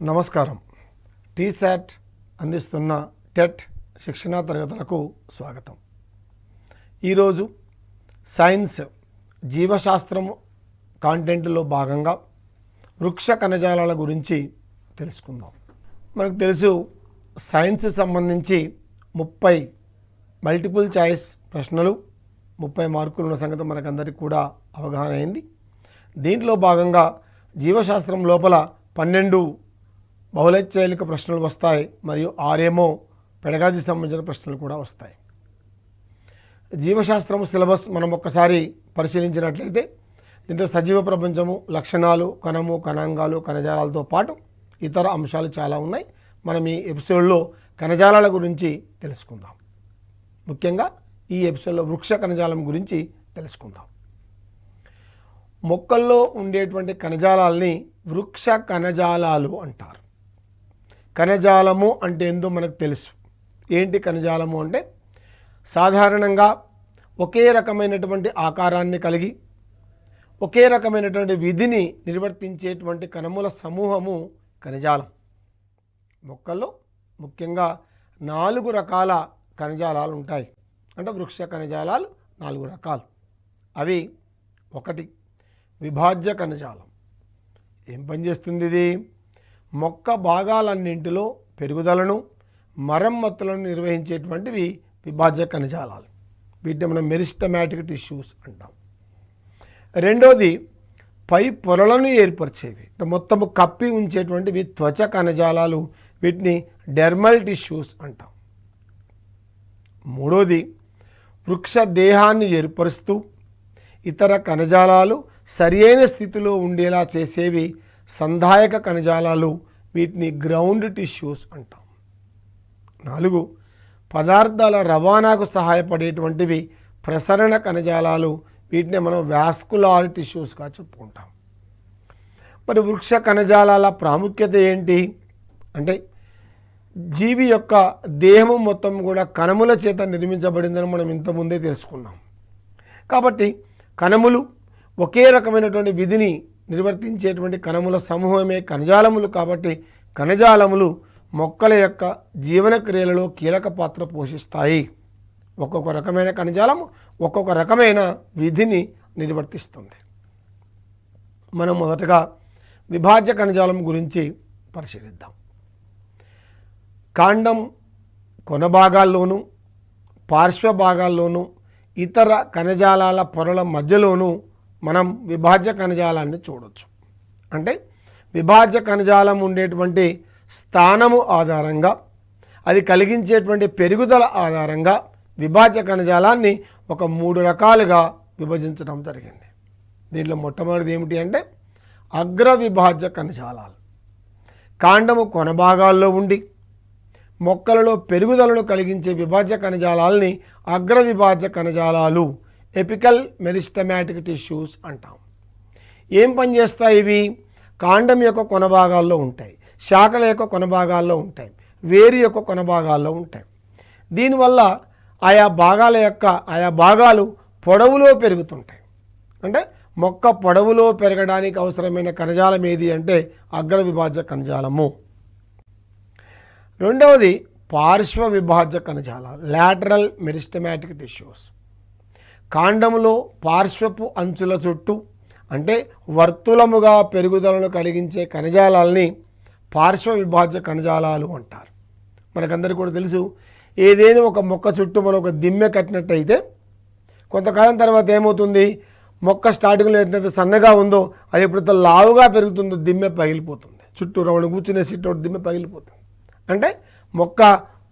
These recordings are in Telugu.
నమస్కారం. టీశాట్ అందిస్తున్న టెట్ శిక్షణా తరగతులకు స్వాగతం. ఈరోజు సైన్స్ జీవశాస్త్రం కాంటెంట్లో భాగంగా వృక్ష కణజాలాల గురించి తెలుసుకుందాం. మనకు తెలుసు సైన్స్ సంబంధించి 30 మల్టిపుల్ చాయిస్ ప్రశ్నలు 30 మార్కులు ఉన్న సంగతి మనకందరికీ కూడా అవగాహన అయింది. దీంట్లో భాగంగా జీవశాస్త్రం లోపల 12 బహుళైచ్ఛిక ప్రశ్నలు వస్తాయి, మరియు 6 పెడగాజీ సంబంధించిన ప్రశ్నలు కూడా వస్తాయి. జీవశాస్త్రం సిలబస్ మనం ఒక్కసారి పరిశీలించినట్లయితే దీంట్లో సజీవ ప్రపంచము, లక్షణాలు, కణము, కణాంగాలు, కణజాలాలతో పాటు ఇతర అంశాలు చాలా ఉన్నాయి. మనం ఈ ఎపిసోడ్లో కణజాలాల గురించి తెలుసుకుందాం. ముఖ్యంగా ఈ ఎపిసోడ్లో వృక్ష కణజాలం గురించి తెలుసుకుందాం. మొక్కల్లో ఉండేటువంటి కణజాలాల్ని వృక్ష కణజాలాలు అంటారు. కణజాలము అంటే ఏందో మనకు తెలుసు. ఏంటి కణజాలము అంటే సాధారణంగా ఒకే రకమైనటువంటి ఆకారాన్ని కలిగి ఒకే రకమైనటువంటి విధిని నిర్వర్తించేటువంటి కణముల సమూహము కణజాలం. మొక్కల్లో ముఖ్యంగా 4 రకాల కణజాలాలు ఉంటాయి. అంటే వృక్ష కణజాలాలు 4 రకాలు. అవి 1 విభాజ్య కణజాలం. ఏం పనిచేస్తుంది ఇది? మొక్క భాగాలన్నింటిలో పెరుగుదలను, మరమ్మతులను నిర్వహించేటువంటివి విభాజ్య కణజాలాలు. వీటిని మనం మెరిస్టమాటిక్ టిష్యూస్ అంటాం. రెండోది పై పొరలను ఏర్పరిచేవి, మొత్తము కప్పి ఉంచేటువంటివి త్వచ కణజాలాలు. వీటిని డెర్మల్ టిష్యూస్ అంటాం. మూడోది వృక్ష దేహాన్ని ఏర్పరుస్తూ ఇతర కణజాలాలు సరియైన స్థితిలో ఉండేలా చేసేవి సంధాయక కణజాలాలు. వీటిని గ్రౌండ్ టిష్యూస్ అంటాం. 4 పదార్థాల రవాణాకు సహాయపడేటువంటివి ప్రసరణ కణజాలాలు. వీటిని మనం వాస్కులార్ టిష్యూస్గా చెప్పుకుంటాం. మరి వృక్ష కణజాలాల ప్రాముఖ్యత ఏంటి అంటే జీవి యొక్క దేహము మొత్తం కూడా కణముల చేత నిర్మించబడిందని మనం ఇంతకుముందే తెలుసుకున్నాం. కాబట్టి కణములు ఒకే రకమైనటువంటి విధిని నిర్వర్తించేటువంటి కణముల సమూహమే కణజాలములు. కాబట్టి కణజాలములు మొక్కల యొక్క జీవన క్రియలలో కీలక పాత్ర పోషిస్తాయి. ఒక్కొక్క రకమైన కణజాలము ఒక్కొక్క రకమైన విధిని నిర్వర్తిస్తుంది. మనం మొదటగా విభాజ్య కణజాలం గురించి పరిశీలిద్దాం. కాండం కొన భాగాల్లోనూ పార్శ్వ భాగాల్లోనూ ఇతర కణజాలాల పొరల మధ్యలోనూ మనం విభాజ్య కణజాలాన్ని చూడవచ్చు. అంటే విభాజ్య కణజాలం ఉండేటువంటి స్థానము ఆధారంగా, అది కలిగించేటువంటి పెరుగుదల ఆధారంగా విభాజ్య కణజాలాన్ని ఒక 3 రకాలుగా విభజించడం జరిగింది. దీంట్లో మొట్టమొదటిది ఏమిటి అంటే అగ్ర విభాజ్య కణజాలాలు. కాండము కొన భాగాల్లో ఉండి మొక్కలలో పెరుగుదలను కలిగించే విభాజ్య కణజాలాల్ని అగ్ర విభాజ్య కణజాలాలు, ఎపికల్ మెరిస్టమాటిక్ టిష్యూస్ అంటాం. ఏం పనిచేస్తాయి ఇవి? కాండం యొక్క కొన భాగాల్లో ఉంటాయి, శాఖల యొక్క కొన భాగాల్లో ఉంటాయి, వేరు యొక్క కొన భాగాల్లో ఉంటాయి. దీనివల్ల ఆయా భాగాలు పొడవులో పెరుగుతుంటాయి. అంటే మొక్క పొడవులో పెరగడానికి అవసరమైన కణజాలం ఏది అంటే అగ్ర విభాజ్య కణజాలము. రెండవది పార్శ్వ విభాజ్య కణజాలాలు, లాటరల్ మెరిస్టమాటిక్ టిష్యూస్. కాండములో పార్శ్వపు అంచుల చుట్టూ అంటే వర్తులముగా పెరుగుదలను కలిగించే కణజాలాల్ని పార్శ్వ విభాజ్య కణజాలాలు అంటారు. మనకందరికీ కూడా తెలుసు, ఏదైనా ఒక మొక్క చుట్టూ మనం ఒక దిమ్మె కట్టినట్టయితే కొంతకాలం తర్వాత ఏమవుతుంది? మొక్క స్టార్టింగ్లో ఎంత సన్నగా ఉందో అది ఎప్పుడైతే లావుగా పెరుగుతుందో దిమ్మె పగిలిపోతుంది. చుట్టూ రౌండ్ కూర్చునే సిట్ దిమ్మె పగిలిపోతుంది. అంటే మొక్క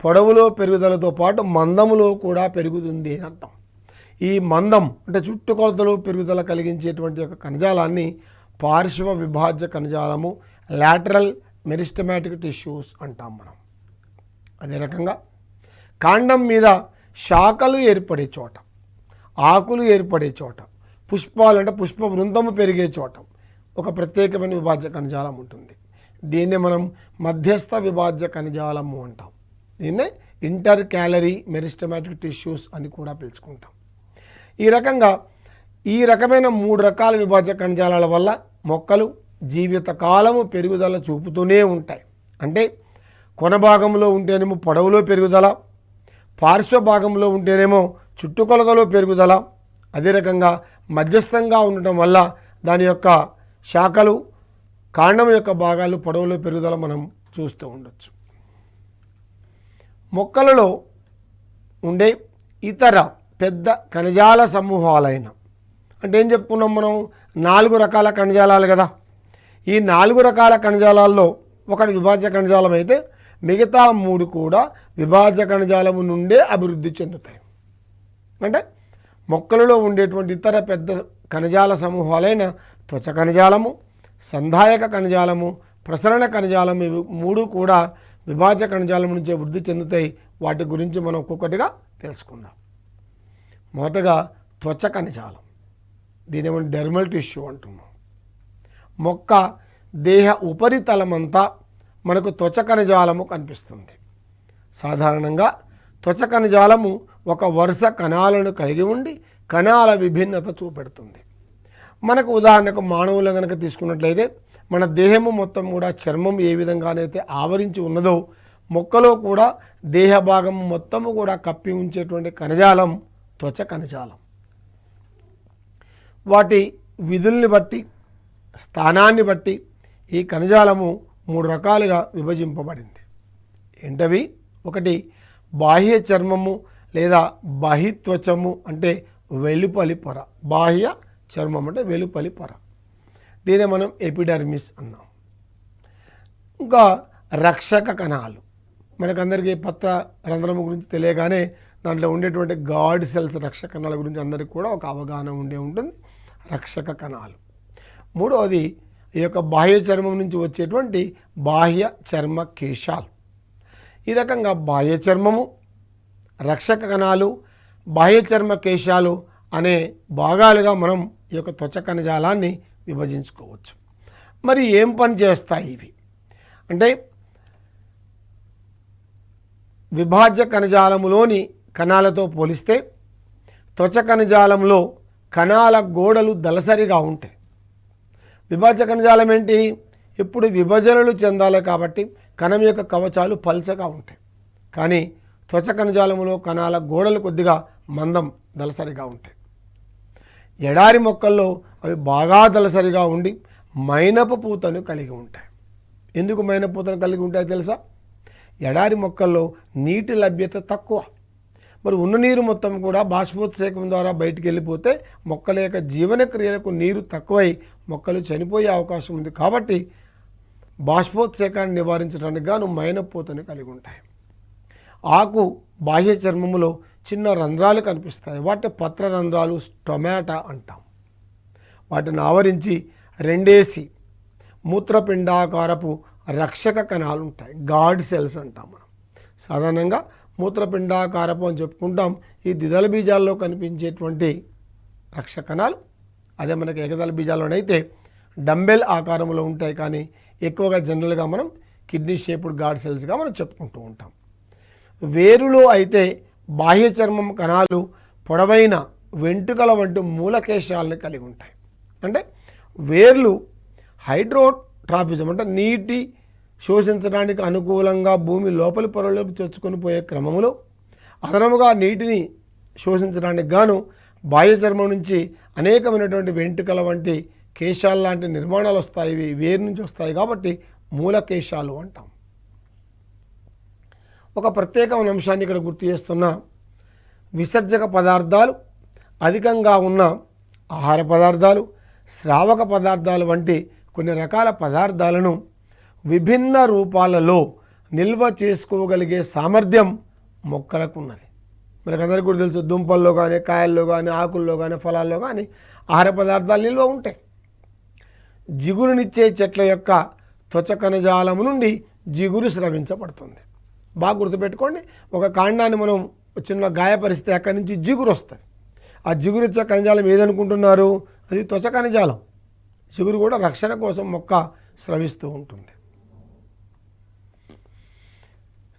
పొడవులో పెరుగుదలతో పాటు మందములో కూడా పెరుగుతుంది అని అర్థం. ఈ మందం అంటే చుట్టుకొలతలో పెరుగుదల కలిగించేటువంటి యొక్క కణజాలాన్ని పార్శ్వ విభాజ్య కణజాలము, లాటరల్ మెరిస్టమాటిక్ టిష్యూస్ అంటాం మనం. అదే రకంగా కాండం మీద శాఖలు ఏర్పడే చోట, ఆకులు ఏర్పడే చోట, పుష్పాలు అంటే పుష్ప వృంతము పెరిగే చోట ఒక ప్రత్యేకమైన విభాజ్య కణజాలం ఉంటుంది. దీన్నే మనం మధ్యస్థ విభాజ్య కణజాలము అంటాం. దీన్నే ఇంటర్ క్యాలరీ మెరిస్టమాటిక్ టిష్యూస్ అని కూడా పిలుచుకుంటాం. ఈ రకమైన 3 రకాల విభాజ్య కణజాలాల వల్ల మొక్కలు జీవితకాలము పెరుగుదల చూపుతూనే ఉంటాయి. అంటే కొన భాగంలో ఉంటేనేమో పొడవులో పెరుగుదల, పార్శ్వ భాగంలో ఉంటేనేమో చుట్టుకొలతలో పెరుగుదల, అదే రకంగా మధ్యస్థంగా ఉండటం వల్ల దాని యొక్క శాఖలు, కాండం యొక్క భాగాలు పొడవులో పెరుగుదల మనం చూస్తూ ఉండొచ్చు. మొక్కలలో ఉండే ఇతర పెద్ద కణజాల సమూహాలైన, అంటే ఏం చెప్పుకున్నాం మనం, 4 రకాల కణజాలాలు కదా. ఈ 4 రకాల కణజాలాల్లో ఒకటి విభాజ్య కణజాలం అయితే మిగతా 3 కూడా విభాజ్య కణజాలము నుండే అభివృద్ధి చెందుతాయి. అంటే మొక్కలలో ఉండేటువంటి ఇతర పెద్ద కణజాల సమూహాలైన త్వచ కణజాలము, సంధాయక కణజాలము, ప్రసరణ కణజాలం, ఇవి 3 కూడా విభాజ్య కణజాలం నుంచే వృద్ధి చెందుతాయి. వాటి గురించి మనం ఒక్కొక్కటిగా తెలుసుకుందాం. మొదటగా త్వచ కణజాలం, దీని ఏమన్నా డెర్మల్ టిష్యూ అంటున్నాం. మొక్క దేహ ఉపరితలమంతా మనకు త్వచ కణజాలము కనిపిస్తుంది. సాధారణంగా త్వచ కణజాలము ఒక వరుస కణాలను కలిగి ఉండి కణాల విభిన్నత చూపెడుతుంది. మనకు ఉదాహరణకు మానవులు కనుక తీసుకున్నట్లయితే మన దేహము మొత్తం కూడా చర్మం ఏ విధంగానైతే ఆవరించి ఉన్నదో మొక్కలో కూడా దేహ భాగం మొత్తము కూడా కప్పి ఉంచేటువంటి కణజాలం త్వచ కణజాలం. వాటి విధుల్ని బట్టి, స్థానాన్ని బట్టి ఈ కణజాలము 3 రకాలుగా విభజింపబడింది. ఏంటవి? ఒకటి బాహ్య చర్మము లేదా బహిత్వచము, అంటే వెలుపలి పొర. బాహ్య చర్మం అంటే వెలుపలి పొర, దీన్ని మనం ఎపిడర్మిస్ అన్నాం. ఇంకా రక్షక కణాలు, మనకందరికీ పత్ర రంధ్రము గురించి తెలియగానే దాంట్లో ఉండేటువంటి గాడ్ సెల్స్, రక్షక కణాల గురించి అందరికీ కూడా ఒక అవగాహన ఉంటుంది. రక్షక కణాలు. మూడవది ఈ యొక్క బాహ్య చర్మం నుంచి వచ్చేటువంటి బాహ్య చర్మ కేశాలు. ఈ రకంగా బాహ్య చర్మము, రక్షక కణాలు, బాహ్య చర్మ కేశాలు అనే భాగాలుగా మనం ఈ యొక్క త్వచ కణజాలాన్ని విభజించుకోవచ్చు. మరి ఏం పని చేస్తాయి ఇవి అంటే, విభాజ్య కణజాలములోని కణాలతో పోలిస్తే త్వచ కణజాలంలో కణాల గోడలు దళసరిగా ఉంటాయి. విభాజ్య కణజాలం ఏంటి? ఇప్పుడు విభజనలు చెందాలి కాబట్టి కణం యొక్క కవచాలు పల్చగా ఉంటాయి. కానీ త్వచ కణజాలంలో కణాల గోడలు కొద్దిగా మందం, దళసరిగా ఉంటాయి. ఎడారి మొక్కల్లో అవి బాగా దళసరిగా ఉండి మైనపు పూతను కలిగి ఉంటాయి. ఎందుకు మైనపు పూతను కలిగి ఉంటాయో తెలుసా? ఎడారి మొక్కల్లో నీటి లభ్యత తక్కువ. మరి ఉన్న నీరు మొత్తం కూడా బాష్పోత్సేకం ద్వారా బయటికి వెళ్ళిపోతే మొక్కల యొక్క జీవన క్రియలకు నీరు తక్కువై మొక్కలు చనిపోయే అవకాశం ఉంది. కాబట్టి బాష్పోత్సేకాన్ని నివారించడానికి గాను మైనపు పూతను కలిగి ఉంటాయి. ఆకు బాహ్య చర్మములో చిన్న రంధ్రాలు కనిపిస్తాయి. వాటి పత్ర రంధ్రాలు, స్టొమాటా అంటాం. వాటిని ఆవరించి 2 మూత్రపిండాకారపు రక్షక కణాలు ఉంటాయి. గాడ్ సెల్స్ అంటాం మనం. సాధారణంగా మూత్రపిండాకారపు అని చెప్పుకుంటాం. ఈ ద్విదళ బీజాల్లో కనిపించేటువంటి రక్షక కణాలు అదే మనకి ఏకదళ బీజాల్లోనైతే డంబెల్ ఆకారంలో ఉంటాయి. కానీ ఎక్కువగా జనరల్గా మనం కిడ్నీ షేప్డ్ గాడ్ సెల్స్గా మనం చెప్పుకుంటూ ఉంటాం. వేరులో అయితే బాహ్య చర్మం కణాలు పొడవైన వెంట్రుకల వంటి మూలకేశాలను కలిగి ఉంటాయి. అంటే వేర్లు హైడ్రోట్రాఫిజం అంటే నీటి శోషించడానికి అనుకూలంగా భూమి లోపలి పొరలోకి చొచ్చుకొని పోయే క్రమంలో అదనముగా నీటిని శోషించడానికి గాను బాహ్య చర్మం నుంచి అనేకమైనటువంటి వెంట్రుకల వంటి కేశాల లాంటి నిర్మాణాలు వస్తాయి. ఇవి వేరు నుంచి వస్తాయి కాబట్టి మూలకేశాలు అంటాం. ఒక ప్రత్యేకమైన అంశాన్ని ఇక్కడ గుర్తు చేస్తున్న, విసర్జక పదార్థాలు అధికంగా ఉన్న ఆహార పదార్థాలు, స్రావక పదార్థాలు వంటి కొన్ని రకాల పదార్థాలను విభిన్న రూపాలలో నిల్వ చేసుకోగలిగే సామర్థ్యం మొక్కలకు ఉన్నది. మనకందరికీ కూడా తెలుసు, దుంపల్లో కానీ, కాయల్లో కానీ, ఆకుల్లో కానీ, ఫలాల్లో కానీ ఆహార పదార్థాలు నిల్వ ఉంటాయి. జిగురునిచ్చే చెట్ల యొక్క త్వచ కణజాలము నుండి జిగురు స్రవించబడుతుంది. బాగా గుర్తుపెట్టుకోండి, ఒక కాండాన్ని మనం చిన్న గాయపరిస్తే అక్కడి నుంచి జిగురు వస్తుంది. ఆ జిగురు ఇచ్చే కణజాలం ఏదనుకుంటున్నారు? అది త్వచ కణజాలం. జిగురు కూడా రక్షణ కోసం మొక్క స్రవిస్తూ ఉంటుంది.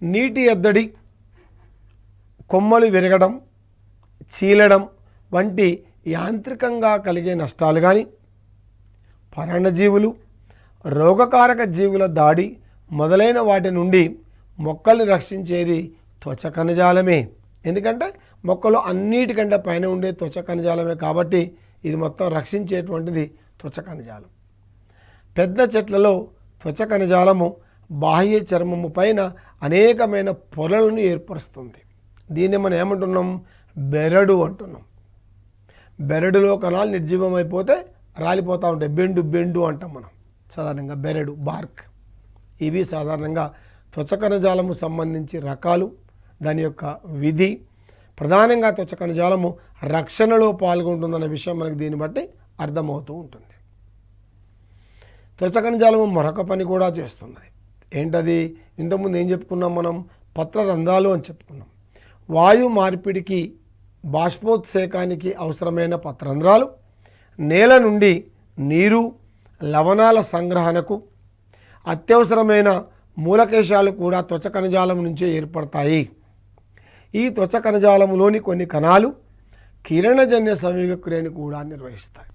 నీటి ఎద్దడి, కొమ్మలు విరగడం, చీలడం వంటి యాంత్రికంగా కలిగే నష్టాలు కానీ, పరాన్నజీవులు, రోగకారక జీవుల దాడి మొదలైన వాటి నుండి మొక్కల్ని రక్షించేది త్వచ కణజాలమే. ఎందుకంటే మొక్కలు అన్నిటికంటే పైన ఉండే త్వచ కణజాలమే కాబట్టి ఇది మొత్తం రక్షించేటువంటిది త్వచ కణజాలం. పెద్ద చెట్లలో త్వచ కణజాలము బాహ్య చర్మము పైన అనేకమైన పొరలను ఏర్పరుస్తుంది. దీన్ని మనం ఏమంటున్నాం? బెరడు అంటున్నాం. బెరడులో కణాలు నిర్జీవమైపోతే రాలిపోతూ ఉంటాయి. బెండు అంటాం మనం సాధారణంగా. బెరడు, బార్క్, ఇవి సాధారణంగా త్వచ కణజాలము సంబంధించి రకాలు, దాని యొక్క విధి. ప్రధానంగా త్వచ కణజాలము రక్షణలో పాల్గొంటుందన్న విషయం మనకు దీన్ని బట్టి అర్థమవుతూ ఉంటుంది. త్వచ కణజాలము మరొక పని కూడా చేస్తున్నది. ఏంటది? ఇంతకుముందు ఏం చెప్పుకున్నాం మనం? పత్రరంధ్రాలు అని చెప్పుకున్నాం. వాయు మార్పిడికి, బాష్పోత్సేకానికి అవసరమైన పత్రరంధ్రాలు, నేల నుండి నీరు, లవణాల సంగ్రహణకు అత్యవసరమైన మూలకేశాలు కూడా త్వచ కణజాలం నుంచే ఏర్పడతాయి. ఈ త్వచ కణజాలంలోని కొన్ని కణాలు కిరణజన్య సంయోగ క్రియను కూడా నిర్వహిస్తాయి.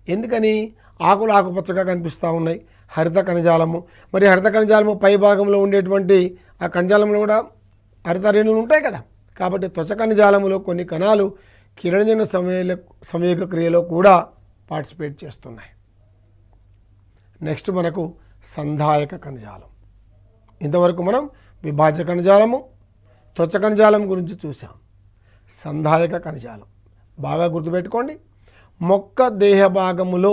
ఎందుకని? ఆకులు ఆకుపచ్చగా కనిపిస్తూ ఉన్నాయి, హరిత కణజాలము. మరి హరిత కణజాలము పై భాగంలో ఉండేటువంటి ఆ కణజాలంలో కూడా హరిత రేణువులు ఉంటాయి కదా. కాబట్టి త్వచ కణజాలములో కొన్ని కణాలు కిరణజన్య సంయోగ క్రియలో కూడా పార్టిసిపేట్ చేస్తున్నాయి. నెక్స్ట్ మనకు సంధాయక కణజాలం. ఇంతవరకు మనం విభాజ్య కణజాలము, త్వచ కణజాలం గురించి చూసాం. సంధాయక కణజాలం బాగా గుర్తుపెట్టుకోండి. మొక్క దేహ భాగములో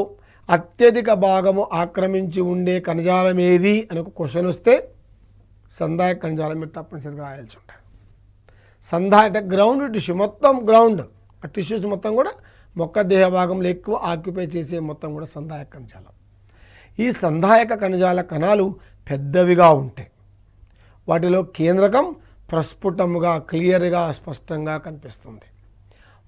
అత్యధిక భాగము ఆక్రమించి ఉండే కణజాలం ఏది అని ఒక క్వశ్చన్ వస్తే సంధాయక కణజాలం మీరు తప్పనిసరిగా రాయాల్సి ఉంటుంది. సంధాయక గ్రౌండ్ టిష్యూ, మొత్తం గ్రౌండ్ ఆ టిష్యూస్ మొత్తం కూడా మొక్క దేహ భాగంలో ఎక్కువ ఆక్యుపై చేసే మొత్తం కూడా సంధాయక కణజాలం. ఈ సంధాయక కణజాల కణాలు పెద్దవిగా ఉంటాయి. వాటిలో కేంద్రకం ప్రస్ఫుటముగా, క్లియర్గా, స్పష్టంగా కనిపిస్తుంది.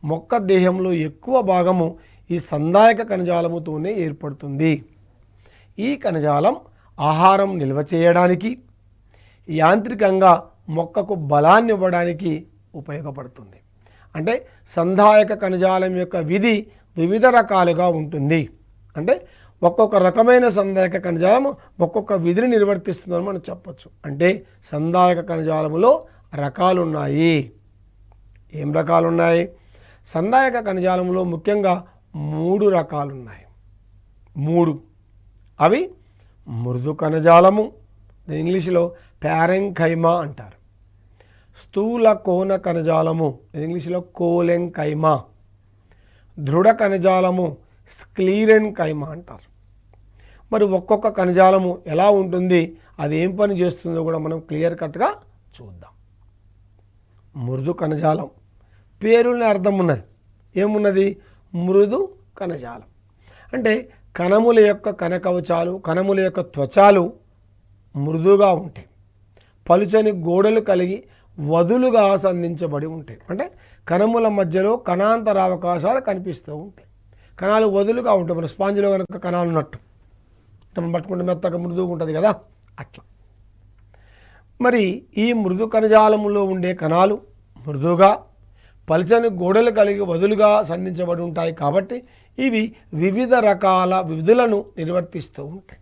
మొక్క దేహంలో ఎక్కువ భాగము ఈ సంధాయక కణజాలముతోనే ఏర్పడుతుంది. ఈ కణజాలం ఆహారం నిల్వ చేయడానికి, యాంత్రికంగా మొక్కకు బలాన్ని ఇవ్వడానికి ఉపయోగపడుతుంది. అంటే సంధాయక కణజాలం యొక్క విధి వివిధ రకాలుగా ఉంటుంది. అంటే ఒక్కొక్క రకమైన సంధాయక కణజాలము ఒక్కొక్క విధిని నిర్వర్తిస్తుందని మనం చెప్పచ్చు. అంటే సంధాయక కణజాలములో రకాలున్నాయి. ఏం రకాలున్నాయి? సంధాయక కణజాలంలో ముఖ్యంగా 3 రకాలున్నాయి. 3 అవి మృదు కణజాలము, ఇంగ్లీష్లో ప్యారెంకైమా అంటారు. స్థూల కోణ కణజాలము, ఇంగ్లీష్లో కోలెంకైమా. దృఢ కణజాలము స్క్లీరెన్కైమా అంటారు. మరి ఒక్కొక్క కణజాలము ఎలా ఉంటుంది, అది ఏం పని చేస్తుందో కూడా మనం క్లియర్ కట్గా చూద్దాం. మృదు కణజాలం పేరుని అర్థం ఉన్నది. ఏమున్నది? మృదు కణజాలం అంటే కణముల యొక్క కణకవచాలు, కణముల యొక్క త్వచాలు మృదుగా ఉంటాయి. పలుచని గోడలు కలిగి వదులుగా సంధించబడి ఉంటాయి. అంటే కణముల మధ్యలో కణాంతరావకాశాలు కనిపిస్తూ ఉంటాయి. కణాలు వదులుగా ఉంటాయి. మన స్పాంజిలో కనుక కణాలు ఉన్నట్టు మనం పట్టుకుంటే మెత్తగా మృదువుగా ఉంటుంది కదా, అట్లా. మరి ఈ మృదు కణజాలములో ఉండే కణాలు మృదుగా, పలుచని గోడలు కలిగి వదులుగా సంధించబడి ఉంటాయి. కాబట్టి ఇవి వివిధ రకాల విధులను నిర్వర్తిస్తూ ఉంటాయి.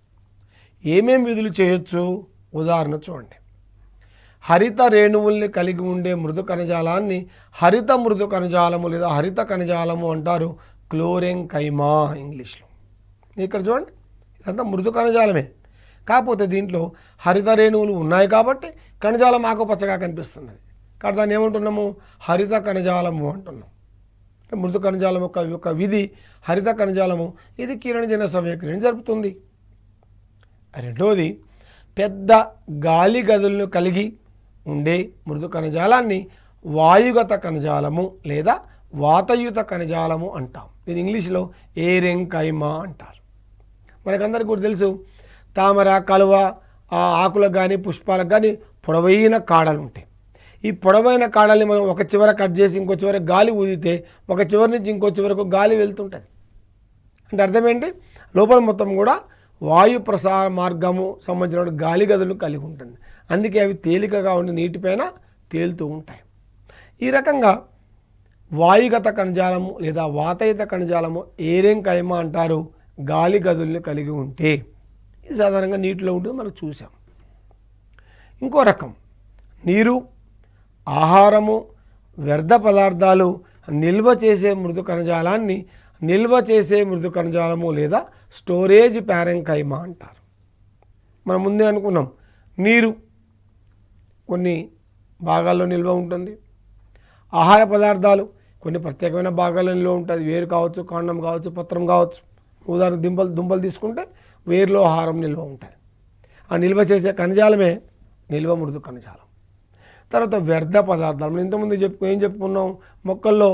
ఏమేమి విధులు చేయొచ్చు? ఉదాహరణ చూడండి. హరిత రేణువుల్ని కలిగి ఉండే మృదు కణజాలాన్ని హరిత మృదు కణజాలము లేదా హరిత కణజాలము అంటారు. క్లోరెంకైమా ఇంగ్లీష్లో. ఇక్కడ చూడండి, ఇదంతా మృదు కణజాలమే. కాకపోతే దీంట్లో హరిత రేణువులు ఉన్నాయి కాబట్టి కణజాలం ఆకుపచ్చగా కనిపిస్తున్నది. కాబట్టి దాన్ని ఏమంటున్నాము? హరిత కణజాలము అంటున్నాం. మృదు కణజాలం యొక్క విధి హరిత కణజాలము. ఇది కిరణజన్య సంయోగక్రియను జరుపుతుంది. రెండవది, పెద్ద గాలి గదులను కలిగి ఉండే మృదు కణజాలాన్ని వాయుగత కణజాలము లేదా వాతయుత కణజాలము అంటాం. ఇది ఇంగ్లీష్లో ఏరెంకైమా అంటారు. మనకందరికీ కూడా తెలుసు, తామర, కలువ ఆకులకు కానీ పుష్పాలకు కానీ పొడవైన కాడలు ఉంటాయి. ఈ పొడవైన కాడల్ని మనం ఒక చివర కట్ చేసి ఇంకో చివర గాలి ఊదితే ఒక చివరి నుంచి ఇంకో చివరకు గాలి వెళ్తుంటుంది. అంటే అర్థమేంటి? లోపల మొత్తం కూడా వాయు ప్రసార మార్గము సంబంధించిన గాలి గదులు కలిగి ఉంటుంది. అందుకే అవి తేలికగా ఉండి నీటిపైన తేలుతూ ఉంటాయి. ఈ రకంగా వాయుగత కణజాలము లేదా వాతయుత కణజాలము ఏరెంకైమా అంటారు. గాలి గదుల్ని కలిగి ఉంటే ఇది సాధారణంగా నీటిలో ఉంటుంది, మనం చూసాం. ఇంకో రకం నీరు, ఆహారము, వ్యర్థ పదార్థాలు నిల్వ చేసే మృదు కణజాలాన్ని నిల్వ చేసే మృదు కణజాలము లేదా స్టోరేజ్ ప్యారెంకైమా అంటారు. మనం ముందే అనుకున్నాం, నీరు కొన్ని భాగాల్లో నిల్వ ఉంటుంది, ఆహార పదార్థాలు కొన్ని ప్రత్యేకమైన భాగాల్లో నిల్వ ఉంటుంది. వేరు కావచ్చు, కాండం కావచ్చు, పత్రం కావచ్చు. ఉదాహరణ దుంపలు తీసుకుంటే వేరులో ఆహారం నిల్వ ఉంటుంది. ఆ నిల్వ చేసే కణజాలమే నిల్వ మృదు కణజాలం. తర్వాత వ్యర్థ పదార్థాలు, మనం ఇంతకుముందు ఏం చెప్పుకున్నాం, మొక్కల్లో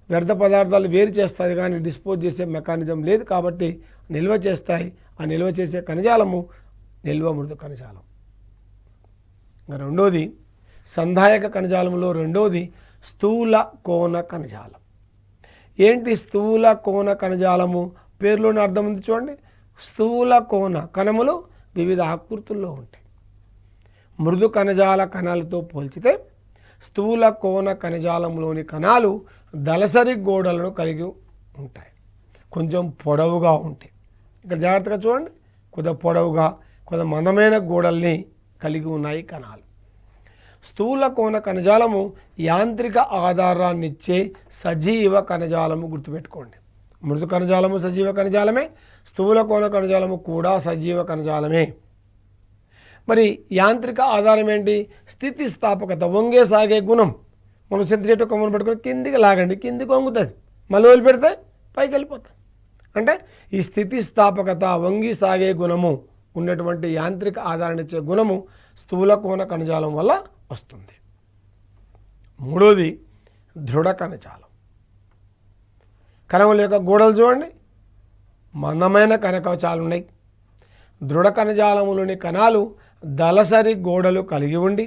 వ్యర్థ పదార్థాలు వేరు చేస్తాయి కానీ డిస్పోజ్ చేసే మెకానిజం లేదు కాబట్టి నిల్వ చేస్తాయి. ఆ నిల్వ చేసే కణజాలము నిల్వ మృదు కణజాలం. రెండోది సంధాయక కణజాలంలో రెండోది స్థూల కోణ కణజాలం. ఏంటి స్థూల కోణ కణజాలము? పేరులోని అర్థం ఉంది చూడండి. స్థూల కోణ కణములు వివిధ ఆకృతుల్లో ఉంటాయి. మృదు కణజాల కణాలతో పోల్చితే స్థూల కోణ కణజాలంలోని కణాలు దళసరి గోడలను కలిగి ఉంటాయి, కొంచెం పొడవుగా ఉంటాయి. ఇక్కడ జాగ్రత్తగా చూడండి, కొద్దిగా పొడవుగా కొద్దిగా మందమైన గోడల్ని కలిగి ఉన్నాయి కణాలు. స్థూల కోణ కణజాలము యాంత్రిక ఆధారాన్నిచ్చే సజీవ కణజాలము. గుర్తుపెట్టుకోండి, మృదు కణజాలము సజీవ కణజాలమే, స్థూల కోణ కణజాలము కూడా సజీవ కణజాలమే. మరి యాంత్రిక ఆధారం ఏంటి? స్థితిస్థాపకత, వంగే సాగే గుణం. మనం చింత చెట్టు కొమ్మను పట్టుకొని కిందికి లాగండి, కిందికి వంగుతుంది, మళ్ళీ వదిలిపెడితే పైకి వెళ్ళిపోతుంది. అంటే ఈ స్థితిస్థాపకత, వంగి సాగే గుణము ఉన్నటువంటి యాంత్రిక ఆధారాన్ని ఇచ్చే గుణము స్థూల కోణ కణజాలం వల్ల వస్తుంది. మూడోది దృఢ కణజాలం. కణముల యొక్క గోడలు చూడండి, మందమైన కణకవచాలు ఉన్నాయి. దృఢ కణజాలములోని కణాలు దళసరి గోడలు కలిగి ఉండి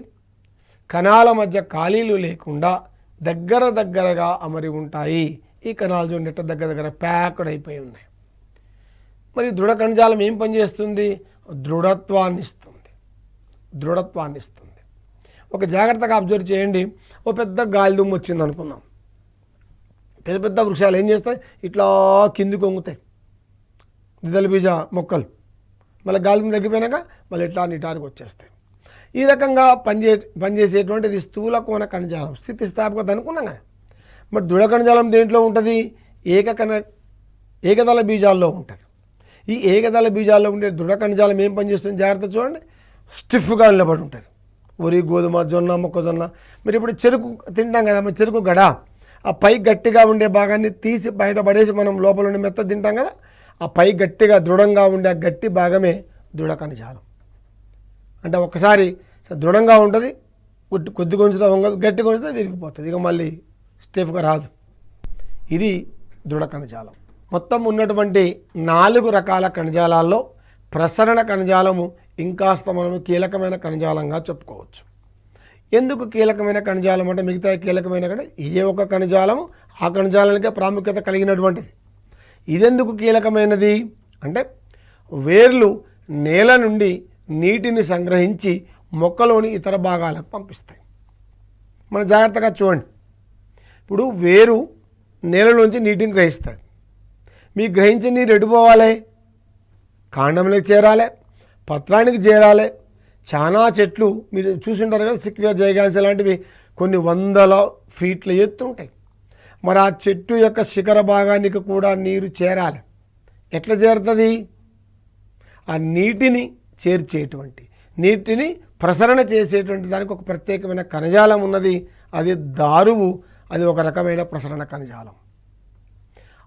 కణాల మధ్య ఖాళీలు లేకుండా దగ్గరగా అమరి ఉంటాయి. ఈ కణాలు చూడండి దగ్గర ప్యాక్డ్ అయిపోయి ఉన్నాయి. మరి దృఢ కణజాలం ఏం పనిచేస్తుంది? దృఢత్వాన్ని ఇస్తుంది. ఒక జాగ్రత్తగా అబ్జర్వ్ చేయండి. ఓ పెద్ద గాలిదుమ్ము వచ్చింది అనుకున్నాం. పెద్ద వృక్షాలు ఏం చేస్తాయి? ఇట్లా కిందికి వంగుతాయి, ద్విదళ బీజ మొక్కలు. మళ్ళీ గాలిదుమ్ము తగ్గిపోయినాక మళ్ళీ ఇట్లా నిటానికి వచ్చేస్తాయి. ఈ రకంగా పనిచేసేటువంటిది స్థూల కోణ కణజాలం, స్థితిస్థాపకత అనుకున్నాం కదా. మరి దృఢ కణజాలం దేంట్లో ఉంటుంది? ఏకదళ బీజాల్లో ఉంటుంది. ఈ ఏకదళ బీజాల్లో ఉండే దృఢ కణజాలం ఏం పనిచేస్తుంది? జాగ్రత్త చూడండి, స్టిఫ్గా నిలబడి ఉంటుంది. వరి, గోధుమ, జొన్న, మొక్కజొన్న. మీరు ఇప్పుడు చెరుకు తింటాం కదా, మరి చెరుకు గడ ఆ పై గట్టిగా ఉండే భాగాన్ని తీసి బయటపడేసి మనం లోపల ఉండి మెత్త తింటాం కదా, ఆ పై గట్టిగా దృఢంగా ఉండే ఆ గట్టి భాగమే దృఢ కణజాలం. అంటే ఒకసారి దృఢంగా ఉంటుంది, కొద్ది కొంచెం వంగదు, గట్టి కొంచెం విరిగిపోతుంది, ఇక మళ్ళీ స్టిఫ్గా రాదు. ఇది దృఢ కణజాలం. మొత్తం ఉన్నటువంటి 4 రకాల కణజాలాల్లో ప్రసరణ కణజాలము ఇంకాస్త మనము కీలకమైన కణజాలంగా చెప్పుకోవచ్చు. ఎందుకు కీలకమైన కణజాలం అంటే మిగతా కీలకమైన కంటే ఏ ఒక కణజాలము ఆ కణజాలానికే ప్రాముఖ్యత కలిగినటువంటిది. ఇదెందుకు కీలకమైనది అంటే వేర్లు నేల నుండి నీటిని సంగ్రహించి మొక్కలోని ఇతర భాగాలకు పంపిస్తాయి. మనం జాగ్రత్తగా చూడండి, ఇప్పుడు వేరు నేలలోంచి నీటిని గ్రహిస్తుంది. మీ గ్రహించి నీరు ఎడిపోవాలి, కాండంలోకి చేరాలి, పత్రానికి చేరాలి. చాలా చెట్లు మీరు చూసింటారు కదా, సిక్వియా జైగాన్స్ లాంటివి కొన్ని 100 ఫీట్ల ఎత్తు ఉంటాయి. మరి ఆ చెట్టు యొక్క శిఖర భాగానికి కూడా నీరు చేరాలి. ఎట్లా చేరుతుంది? ఆ నీటిని చేర్చేటువంటి, నీటిని ప్రసరణ చేసేటువంటి దానికి ఒక ప్రత్యేకమైన కణజాలం ఉన్నది. అది దారువు, అది ఒక రకమైన ప్రసరణ కణజాలం.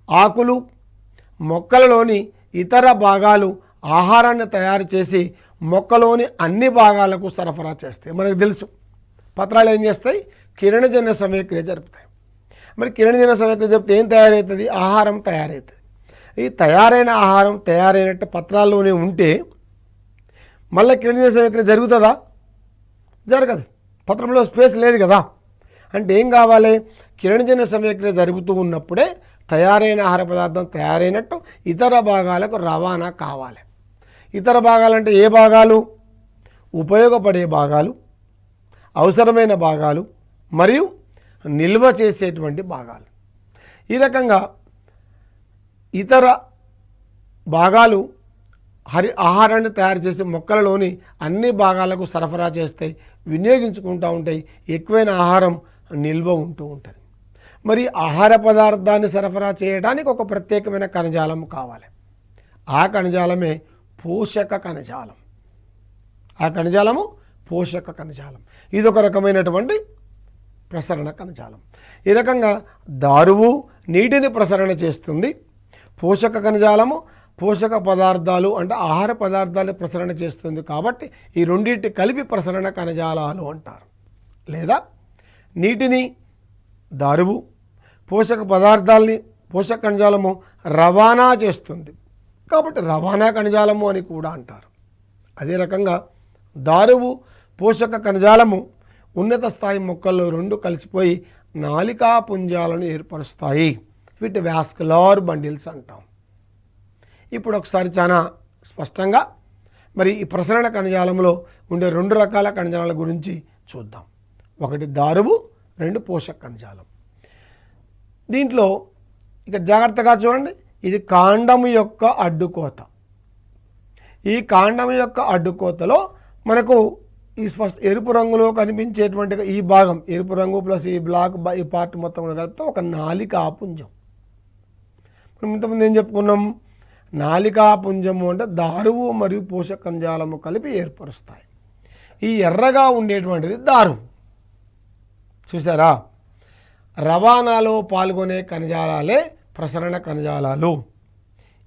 ఆకులు, మొక్కలలోని ఇతర భాగాలు ఆహారాన్ని తయారు చేసి మొక్కలోని అన్ని భాగాలకు సరఫరా చేస్తాయి. మనకు తెలుసు పత్రాలు ఏం చేస్తాయి? కిరణజన్య సమయక్రియ జరుపుతాయి. మరి కిరణజన్య సమయక్రియ జరిపితే ఏం తయారవుతుంది? ఆహారం తయారవుతుంది. ఈ తయారైన ఆహారం తయారైనట్టు పత్రాల్లోనే ఉంటే మళ్ళీ కిరణజన్య సమయక్రియ జరుగుతుందా? జరగదు, పత్రంలో స్పేస్ లేదు కదా. అంటే ఏం కావాలి? కిరణజన్య సమయక్రియ జరుగుతూ ఉన్నప్పుడే తయారైన ఆహార పదార్థం తయారైనట్టు ఇతర భాగాలకు రవాణా కావాలి. ఇతర భాగాలంటే ఏ భాగాలు? ఉపయోగపడే భాగాలు, అవసరమైన భాగాలు మరియు నిల్వ చేసేటువంటి భాగాలు. ఈ రకంగా ఇతర భాగాలు ఆహారాన్ని తయారు చేసి మొక్కలలోని అన్ని భాగాలకు సరఫరా చేస్తాయి, వినియోగించుకుంటూ ఉంటాయి. ఎక్కువైన ఆహారం నిల్వ ఉంటూ ఉంటుంది. మరి ఆహార పదార్థాన్ని సరఫరా చేయడానికి ఒక ప్రత్యేకమైన కణజాలం కావాలి. ఆ కణజాలమే పోషక కణజాలం. ఆ కణజాలము పోషక కణజాలం. ఇది ఒక రకమైనటువంటి ప్రసరణ కణజాలం. ఈ రకంగా దారువు నీటిని ప్రసరణ చేస్తుంది. పోషక కణజాలము పోషక పదార్థాలు అంటే ఆహార పదార్థాలు ప్రసరణ చేస్తుంది. కాబట్టి ఈ రెండింటి కలిపి ప్రసరణ కణజాలాలు అంటారు. లేదా నీటిని దారువు, పోషక పదార్థాలని పోషక కణజాలము రవాణా చేస్తుంది కాబట్టి రవాణా కణజాలము అని కూడా అంటారు. అదే రకంగా దారువు పోషక కణజాలము ఉన్నత స్థాయి మొక్కల్లో రెండు కలిసిపోయి నాలికా పుంజాలను ఏర్పరుస్తాయి. వీటి వాస్కులార్ బండిల్స్ అంటాం. ఇప్పుడు ఒకసారి చాలా స్పష్టంగా మరి ఈ ప్రసరణ కణజాలంలో ఉండే రెండు రకాల కణజాలాల గురించి చూద్దాం. ఒకటి దారువు, రెండు పోషక కణజాలం. దీంట్లో ఇక జాగ్రత్తగా చూడండి, ఇది కాండము యొక్క అడ్డుకోత. ఈ కాండము యొక్క అడ్డుకోతలో మనకు ఈ ఎరుపు రంగులో కనిపించేటువంటి ఈ భాగం ఎరుపు రంగు ప్లస్ ఈ బ్లాక్ ఈ పార్ట్ మొత్తం కూడా కలిపితే ఒక నాలికాపుంజం. మనం ఇంతకుముందు ఏం చెప్పుకున్నాం, నాలికాపుంజము అంటే దారువు మరియు పోషక కణజాలము కలిపి ఏర్పరుస్తాయి. ఈ ఎర్రగా ఉండేటువంటిది దారువు. చూసారా, రవాణాలో పాల్గొనే కణజాలాలే ప్రసరణ కణజాలాలు.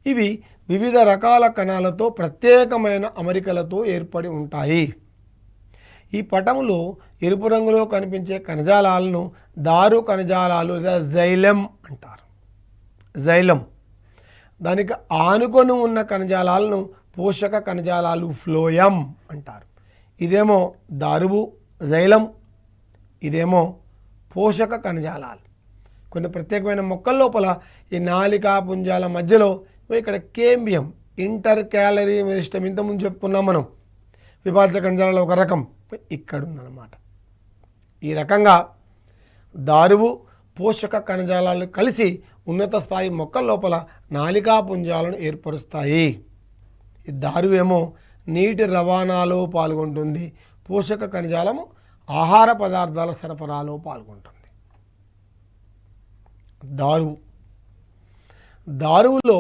ఇవి వివిధ రకాల కణాలతో ప్రత్యేకమైన అమరికలతో ఏర్పడి ఉంటాయి. ఈ పటములో ఎరుపు రంగులో కనిపించే కణజాలాలను దారు కణజాలాలు లేదా జైలం అంటారు. జైలం. దానికి ఆనుకొని ఉన్న కణజాలాలను పోషక కణజాలాలు ఫ్లోయం అంటారు. ఇదేమో దారువు జైలం, ఇదేమో పోషక కణజాలాలు. కొన్ని ప్రత్యేకమైన మొక్కల లోపల ఈ నాలికా పుంజాల మధ్యలో ఇక్కడ కేంబియం ఇంటర్ క్యాలరీ మెరిస్టమ్ ఇంతకుముందు చెప్పుకున్నాం మనం. విభాజ్య కణజాలలో ఒక రకం ఇక్కడ ఉందన్నమాట. ఈ రకంగా దారువు పోషక కణజాలాలు కలిసి ఉన్నత స్థాయి మొక్కల లోపల నాలికా పుంజాలను ఏర్పరుస్తాయి. ఈ దారువేమో నీటి రవాణాలో పాల్గొంటుంది, పోషక కణజాలము ఆహార పదార్థాల సరఫరాలో పాల్గొంటుంది. దారువులో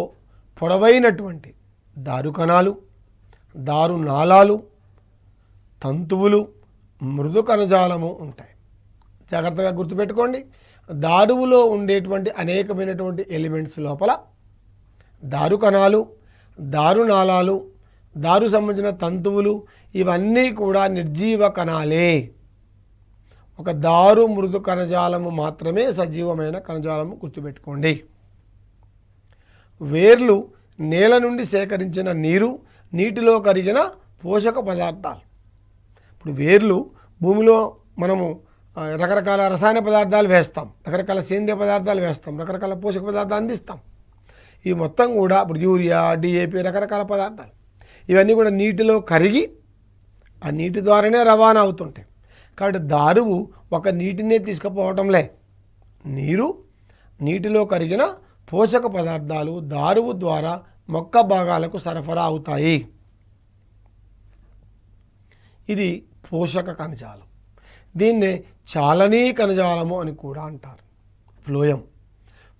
పొడవైనటువంటి దారు కణాలు, దారు నాళాలు, తంతువులు, మృదు కణజాలము ఉంటాయి. జాగ్రత్తగా గుర్తుపెట్టుకోండి, దారువులో ఉండేటువంటి అనేకమైనటువంటి ఎలిమెంట్స్ లోపల దారు కణాలు, దారు నాళాలు, దారు సంబంధించిన తంతువులు ఇవన్నీ కూడా నిర్జీవ కణాలే. ఒక దారు మృదు కణజాలము మాత్రమే సజీవమైన కణజాలము. గుర్తుపెట్టుకోండి. వేర్లు నేల నుండి సేకరించిన నీరు, నీటిలో కరిగిన పోషక పదార్థాలు. ఇప్పుడు వేర్లు భూమిలో మనము రకరకాల రసాయన పదార్థాలు వేస్తాం, రకరకాల సేంద్రియ పదార్థాలు వేస్తాం, రకరకాల పోషక పదార్థాలు అందిస్తాం. ఇవి మొత్తం కూడా ఇప్పుడు యూరియా, డిఏపి రకరకాల పదార్థాలు ఇవన్నీ కూడా నీటిలో కరిగి ఆ నీటి ద్వారానే రవాణా అవుతుంటాయి. కాబట్టి దారువు ఒక నీటినే తీసుకుపోవటంలే, నీటిలో కరిగిన పోషక పదార్థాలు దారువు ద్వారా మొక్క భాగాలకు సరఫరా అవుతాయి. ఇది పోషక కణజాలం. దీన్నే చాలనీ కణజాలము అని కూడా అంటారు. ఫ్లోయం.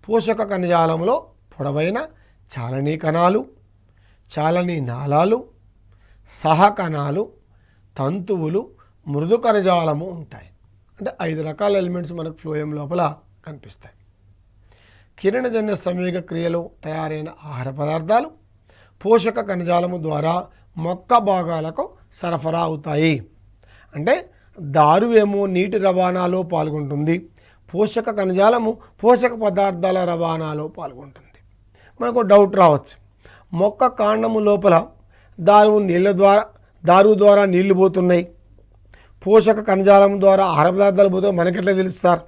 పోషక కణజాలంలో పొడవైన చాలనీ కణాలు, చాలనీ నాళాలు, సహకణాలు, తంతువులు, మృదు కణజాలము ఉంటాయి. అంటే 5 రకాల ఎలిమెంట్స్ మనకు ఫ్లోయం లోపల కనిపిస్తాయి. కిరణజన్య సంయోగ క్రియలో తయారైన ఆహార పదార్థాలు పోషక కణజాలము ద్వారా మొక్క భాగాలకు సరఫరా అవుతాయి. అంటే దారువేమో నీటి రవాణాలో పాల్గొంటుంది, పోషక కణజాలము పోషక పదార్థాల రవాణాలో పాల్గొంటుంది. మనకు డౌట్ రావచ్చు, మొక్క కాండము లోపల దారువు ద్వారా నీళ్లు పోతున్నాయి, పోషక కణజాలం ద్వారా ఆహార పదార్థాలు పోతే మనకెట్లా తెలుసు సార్?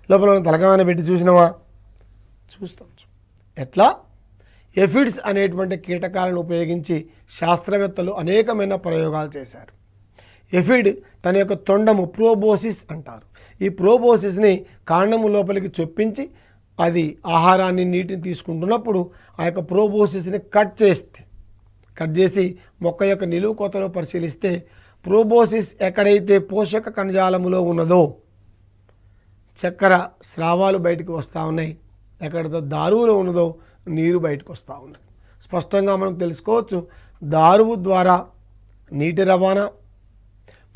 లోపల తలకమైన పెట్టి చూసినావా? చూస్తాం. ఎట్లా? ఎఫిడ్స్ అనేటువంటి కీటకాలను ఉపయోగించి శాస్త్రవేత్తలు అనేకమైన ప్రయోగాలు చేశారు. ఎఫిడ్ తన యొక్క తొండము ప్రోబోసిస్ అంటారు. ఈ ప్రోబోసిస్ని కాండము లోపలికి చొప్పించి అది ఆహారాన్ని నీటిని తీసుకుంటున్నప్పుడు ఆ యొక్క ప్రోబోసిస్ని కట్ చేస్తే కట్ చేసి మొక్క యొక్క నిలువు కోతలో పరిశీలిస్తే ప్రోబోసిస్ ఎక్కడైతే పోషక కణజాలములో ఉన్నదో చక్కెర స్రావాలు బయటకు వస్తూ ఉన్నాయి, ఎక్కడైతే దారువులో ఉన్నదో నీరు బయటకు వస్తూ ఉన్నది. స్పష్టంగా మనం తెలుసుకోవచ్చు, దారువు ద్వారా నీటి రవాణా,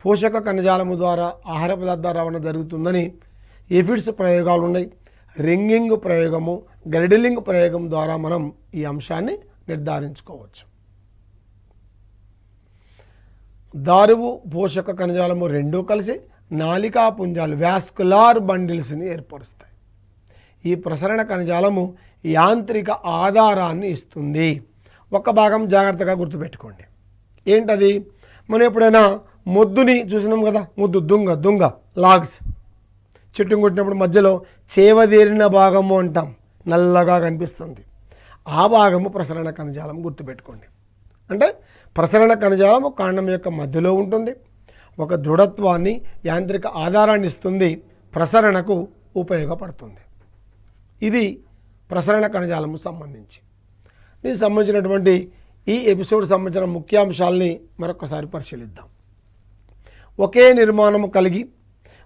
పోషక కణజాలము ద్వారా ఆహార పదార్థాల రవాణా జరుగుతుందని ఎఫిడ్స్ ప్రయోగాలు ఉన్నాయి. రింగింగ్ ప్రయోగము, గరిడిలింగ్ ప్రయోగం ద్వారా మనం ఈ అంశాన్ని నిర్ధారించుకోవచ్చు. దారువు పోషక కణజాలము రెండూ కలిసి నాలికా పుంజాలు వాస్కులార్ బండిల్స్ని ఏర్పరుస్తాయి. ఈ ప్రసరణ కణజాలము యాంత్రిక ఆధారాన్ని ఇస్తుంది. ఒక భాగం జాగ్రత్తగా గుర్తుపెట్టుకోండి, ఏంటది? మనం ఎప్పుడైనా మొద్దుని చూసినాం కదా, మొద్దు దుంగ లాగ్స్ చెట్టు కొట్టినప్పుడు మధ్యలో చేవదేరిన భాగము అంటాం, నల్లగా కనిపిస్తుంది. ఆ భాగము ప్రసరణ కణజాలం, గుర్తుపెట్టుకోండి. అంటే ప్రసరణ కణజాలము కాండం యొక్క మధ్యలో ఉంటుంది, ఒక దృఢత్వాన్ని యాంత్రిక ఆధారాన్ని ఇస్తుంది, ప్రసరణకు ఉపయోగపడుతుంది. ఇది ప్రసరణ కణజాలము సంబంధించి. దీనికి సంబంధించినటువంటి ఈ ఎపిసోడ్ సంబంధించిన ముఖ్యాంశాలని మరొకసారి పరిశీలిద్దాం. ఒకే నిర్మాణము కలిగి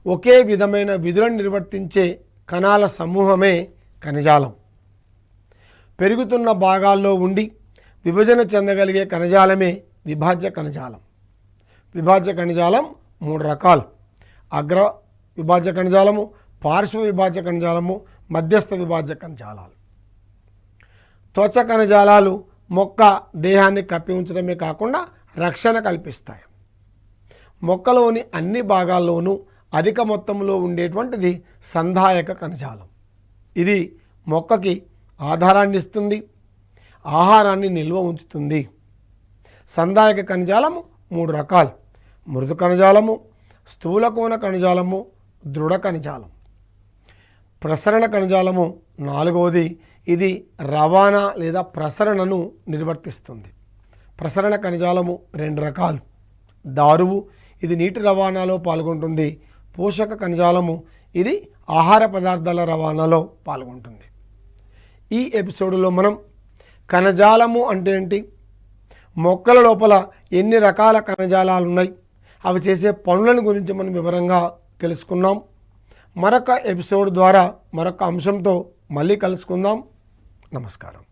ఒకే విధమైన విధులను నిర్వర్తించే కణాల సమూహమే కణజాలం. పెరుగుతున్న భాగాల్లో ఉండి విభజన చెందగలిగే కణజాలమే విభాజ్య కణజాలం. విభాజ్య కణజాలం 3 రకాలు: అగ్ర విభాజ్య కణజాలము, పార్శ్వ విభాజ్య కణజాలము, మధ్యస్థ విభాజ్య కణజాలాలు. త్వచ కణజాలాలు మొక్క దేహాన్ని కప్పి ఉంచడమే కాకుండా రక్షణ కల్పిస్తాయి. మొక్కలోని అన్ని భాగాల్లోనూ అధిక మొత్తంలో ఉండేటువంటిది సంధాయక కణజాలం. ఇది మొక్కకి ఆధారాన్ని ఇస్తుంది, ఆహారాన్ని నిల్వ ఉంచుతుంది. సంధాయక కణజాలము 3 రకాలు: మృదు కణజాలము, స్థూలకోణ కణజాలము, దృఢ కణజాలం. ప్రసరణ కణజాలము 4వది. ఇది రవాణా లేదా ప్రసరణను నిర్వర్తిస్తుంది. ప్రసరణ కణజాలము 2 రకాలు: దారువు, ఇది నీటి రవాణాలో పాల్గొంటుంది. పోషక కణజాలము, ఇది ఆహార పదార్థాల రవాణాలో పాల్గొంటుంది. ఈ ఎపిసోడ్లో మనం కణజాలము అంటే ఏంటి, మొక్కల లోపల ఎన్ని రకాల కణజాలాలు ఉన్నాయి, అవి చేసే పనులను గురించి మనం వివరంగా తెలుసుకున్నాం. మరొక ఎపిసోడ్ ద్వారా మరొక అంశంతో మళ్ళీ కలుసుకుందాం. నమస్కారం.